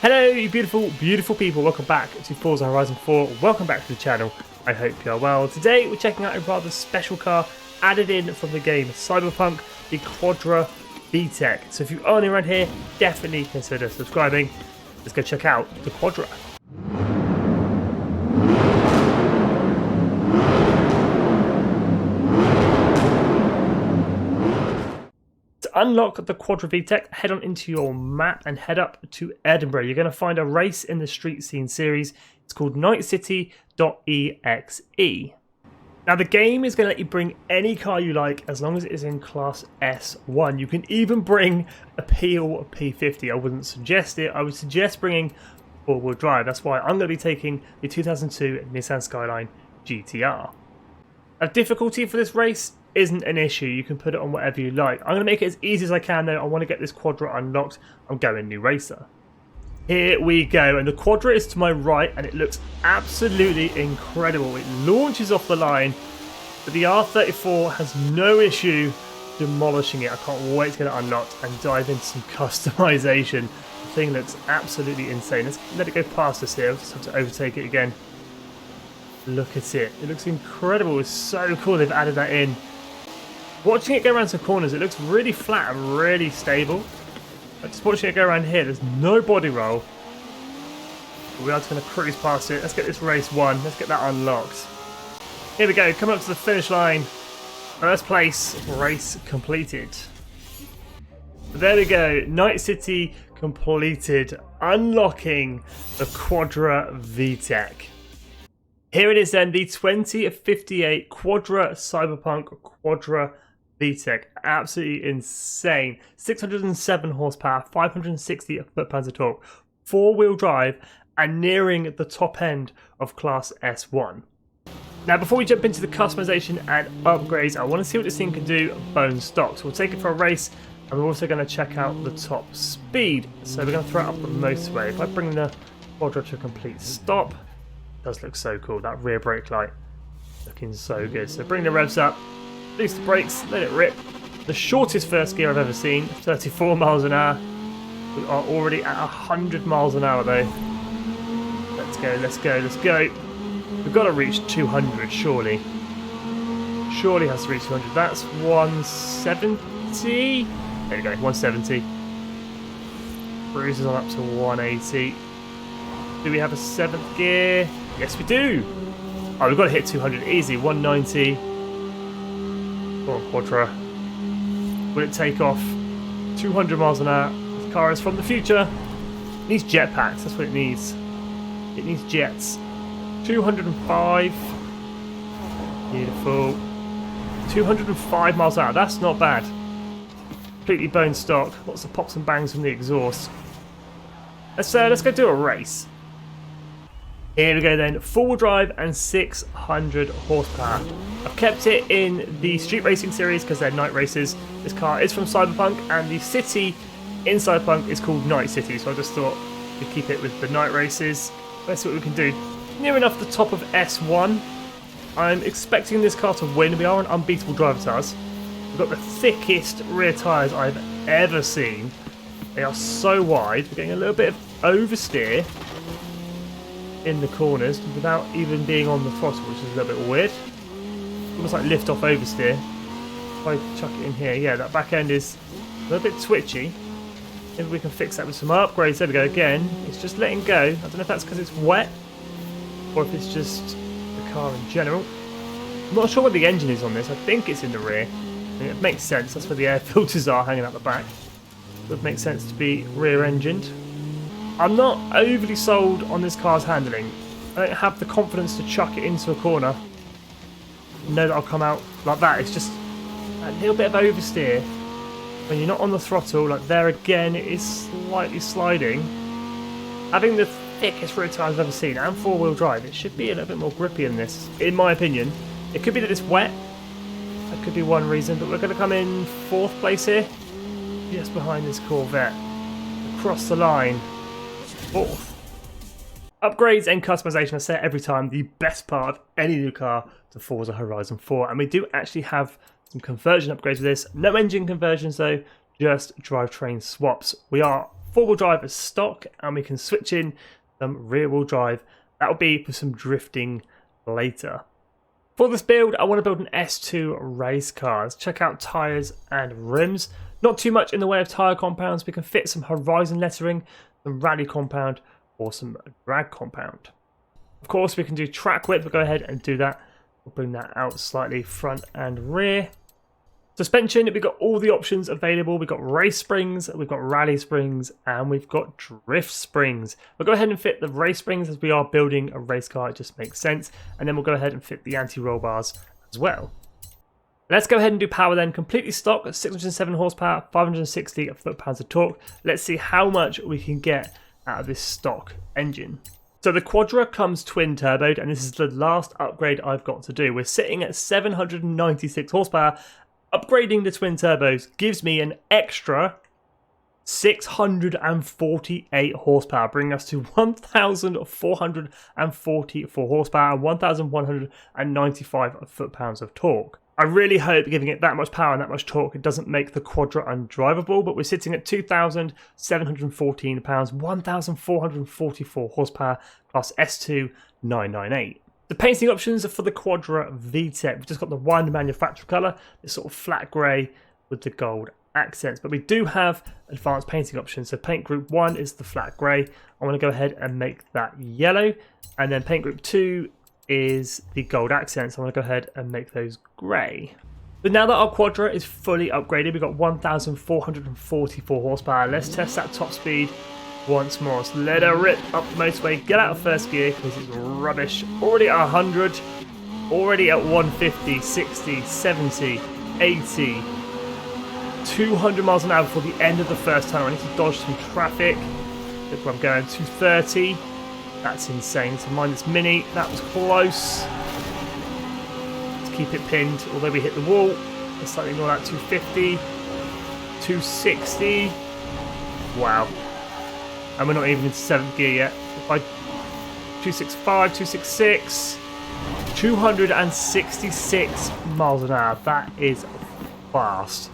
Hello you beautiful, beautiful people, welcome back to Forza Horizon 4, welcome back to the channel, I hope you are well. Today we're checking out a rather special car added in from the game Cyberpunk, the Quadra V-tech. So if you are new around here, definitely consider subscribing. Let's go check out the Quadra. To unlock the Quadra V-tech, head on into your map and head up to Edinburgh. You're going to find a race in the street scene series. It's called Nightcity.EXE. Now the game is going to let you bring any car you like as long as it is in class S1. You can even bring a P or a P50. I wouldn't suggest it. I would suggest bringing four-wheel drive. That's why I'm going to be taking the 2002 Nissan Skyline GTR. Now difficulty for this race isn't an issue. You can put it on whatever you like. I'm going to make it as easy as I can though. I want to get this Quadra unlocked. I'm going new racer. Here we go, and the Quadra is to my right and it looks absolutely incredible. It launches off the line, but the R34 has no issue demolishing it. I can't wait to get it unlocked and dive into some customization. The thing looks absolutely insane. Let's let it go past us here. I'll just have to overtake it again. Look at it. It looks incredible. It's so cool they've added that in. Watching it go around some corners, it looks really flat and really stable. Just watching it go around here, there's no body roll. We are just going to cruise past it. Let's get this race won. Let's get that unlocked. Here we go, coming up to the finish line. First place, race completed. There we go, Night City completed, unlocking the Quadra V-tech. Here it is then, the 2058 Quadra Cyberpunk Quadra V-tech. Absolutely insane. 607 horsepower, 560 foot-pounds of torque, four-wheel drive, and nearing the top end of Class S1. Now, before we jump into the customization and upgrades, I want to see what this thing can do bone stock. So we'll take it for a race, and we're also going to check out the top speed. So we're going to throw it up the motorway. If I bring the Quadra to a complete stop, it does look so cool. That rear brake light looking so good. So bring the revs up. Release the brakes, let it rip. The shortest first gear I've ever seen, 34 miles an hour. We are already at 100 miles an hour though. Let's go, let's go, let's go. We've got to reach 200 surely. Surely has to reach 200. That's 170. There we go, 170. Cruises on up to 180. Do we have a 7th gear? Yes we do. Oh, we've got to hit 200 easy, 190. Come on, Quadra. Will it take off? 200 miles an hour. This car is from the future. It needs jetpacks. That's what it needs. It needs jets. 205. Beautiful. 205 miles an hour. That's not bad. Completely bone stock. Lots of pops and bangs from the exhaust. Let's go do a race. Here we go then, 4-wheel drive and 600 horsepower. I've kept it in the street racing series because they're night races. This car is from Cyberpunk and the city in Cyberpunk is called Night City, so I just thought we'd keep it with the night races. Let's see what we can do. Near enough the top of S1. I'm expecting this car to win. We are an unbeatable driver to us. We've got the thickest rear tyres I've ever seen. They are so wide. We're getting a little bit of oversteer in the corners without even being on the throttle, which is a little bit weird. Almost like lift off oversteer. If I chuck it in here, yeah, that back end is a little bit twitchy. Maybe we can fix that with some upgrades. There we go again. It's just letting go. I don't know if that's because it's wet or if it's just the car in general. I'm not sure what the engine is on this. I think it's in the rear. I mean, it makes sense. That's where the air filters are hanging out the back. It would make sense to be rear engined. I'm not overly sold on this car's handling. I don't have the confidence to chuck it into a corner. Know that I'll come out like that. It's just a little bit of oversteer. When you're not on the throttle, like there again, it is slightly sliding. Having the thickest rear tyres I've ever seen and 4-wheel drive, it should be a little bit more grippy in this, in my opinion. It could be that it's wet. That could be one reason, but we're going to come in 4th place here. Just behind this Corvette. Across the line. 4th. Upgrades and customization, I say it every time, the best part of any new car to Forza Horizon 4. And we do actually have some conversion upgrades with this. No engine conversions though, just drivetrain swaps. We are four-wheel drive as stock, and we can switch in some rear-wheel drive. That will be for some drifting later. For this build, I want to build an S2 race car. Let's check out tyres and rims. Not too much in the way of tyre compounds. We can fit some Horizon lettering, some rally compound, or some drag compound. Of course, we can do track width. We'll go ahead and do that. We'll bring that out slightly, front and rear. Suspension, we've got all the options available. We've got race springs, we've got rally springs, and we've got drift springs. We'll go ahead and fit the race springs as we are building a race car. It just makes sense. And then we'll go ahead and fit the anti-roll bars as well. Let's go ahead and do power then. Completely stock, 607 horsepower, 560 foot-pounds of torque. Let's see how much we can get out of this stock engine. So the Quadra comes twin turboed, and this is the last upgrade I've got to do. We're sitting at 796 horsepower. Upgrading the twin turbos gives me an extra 648 horsepower, bringing us to 1,444 horsepower and 1,195 foot-pounds of torque. I really hope giving it that much power and that much torque, it doesn't make the Quadra undrivable, but we're sitting at 2,714 pounds, 1,444 horsepower, plus S2 998. The painting options are for the Quadra V-tech. We've just got the one manufacturer colour, this sort of flat grey with the gold accents. But we do have advanced painting options. So paint group 1 is the flat grey. I want to go ahead and make that yellow. And then paint group 2 is the gold accents. I want to go ahead and make those grey. But now that our Quadra is fully upgraded, we've got 1,444 horsepower. Let's test that top speed once more. So let her rip up the motorway, get out of first gear because it's rubbish. Already at 100, already at 150, 60, 70, 80, 200 miles an hour before the end of the first tunnel. I need to dodge some traffic. Look where I'm going, 230. That's insane. So mind this mini, that was close. Let's keep it pinned, although we hit the wall. Let's slightly ignore that, 250, 260. Wow. And we're not even into 7th gear yet. If I 265, 266, 266 miles an hour. That is fast.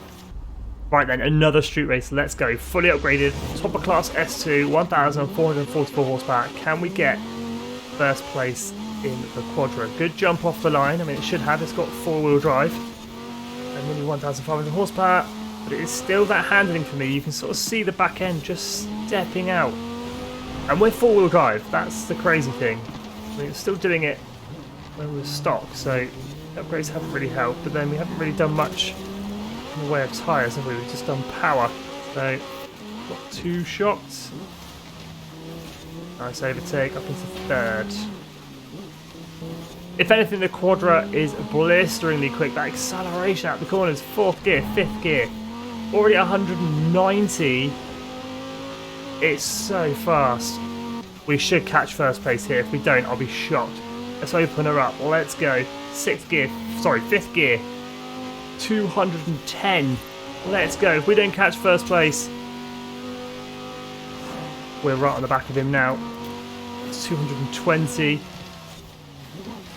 Right then, another street race. Let's go. Fully upgraded. Top of class S2, 1,444 horsepower. Can we get first place in the Quadra? Good jump off the line. I mean, it should have. It's got 4-wheel drive. And nearly 1,500 horsepower. But it is still that handling for me. You can sort of see the back end just stepping out. And we're 4-wheel drive. That's the crazy thing. I mean, it's still doing it when we're stock. So upgrades haven't really helped. But then we haven't really done much in the way of tyres, have we? We've just done power. So got 2 shots. Nice overtake up into 3rd. If anything, the Quadra is blisteringly quick. That acceleration out the corners, 4th gear, 5th gear. Already 190. It's so fast. We should catch first place here. If we don't, I'll be shocked. Let's open her up. Let's go. 6th gear. Sorry, 5th gear. 210. Let's go. If we don't catch first place, we're right on the back of him now. It's 220.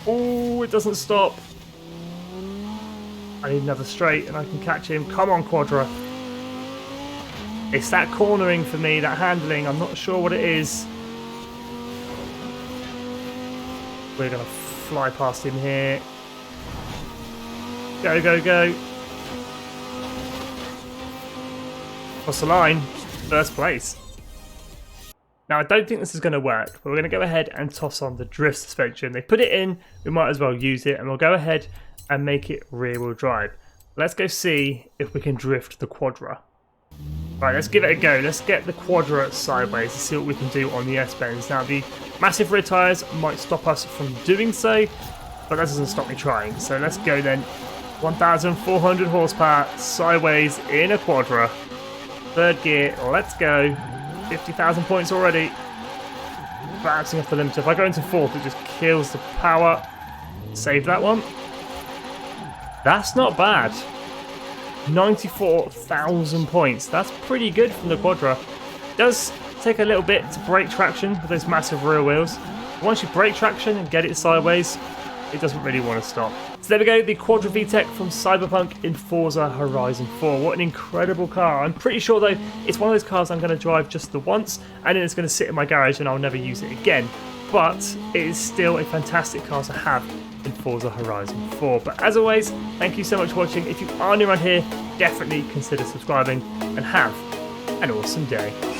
Oh, it doesn't stop. I need another straight and I can catch him. Come on, Quadra. It's that cornering for me, that handling. I'm not sure what it is. We're going to fly past him here. Go, go, go. Cross the line. First place. Now, I don't think this is going to work, but we're going to go ahead and toss on the drift suspension. They put it in, we might as well use it, and we'll go ahead and make it rear-wheel drive. Let's go see if we can drift the Quadra. Right, let's give it a go. Let's get the Quadra sideways and see what we can do on the S-bends. Now, the massive rear tyres might stop us from doing so, but that doesn't stop me trying. So let's go then. 1,400 horsepower, sideways in a Quadra. 3rd gear, let's go. 50,000 points already. Bouncing off the limiter. If I go into 4th, it just kills the power. Save that one. That's not bad. 94,000 points. That's pretty good from the Quadra. It does take a little bit to break traction with those massive rear wheels. Once you break traction and get it sideways, it doesn't really want to stop. So there we go, the Quadra V-tech from Cyberpunk in Forza Horizon 4. What an incredible car. I'm pretty sure though it's one of those cars I'm going to drive just the once and then it's going to sit in my garage and I'll never use it again. But it is still a fantastic car to have in Forza Horizon 4. But as always, thank you so much for watching. If you are new around here, definitely consider subscribing and have an awesome day.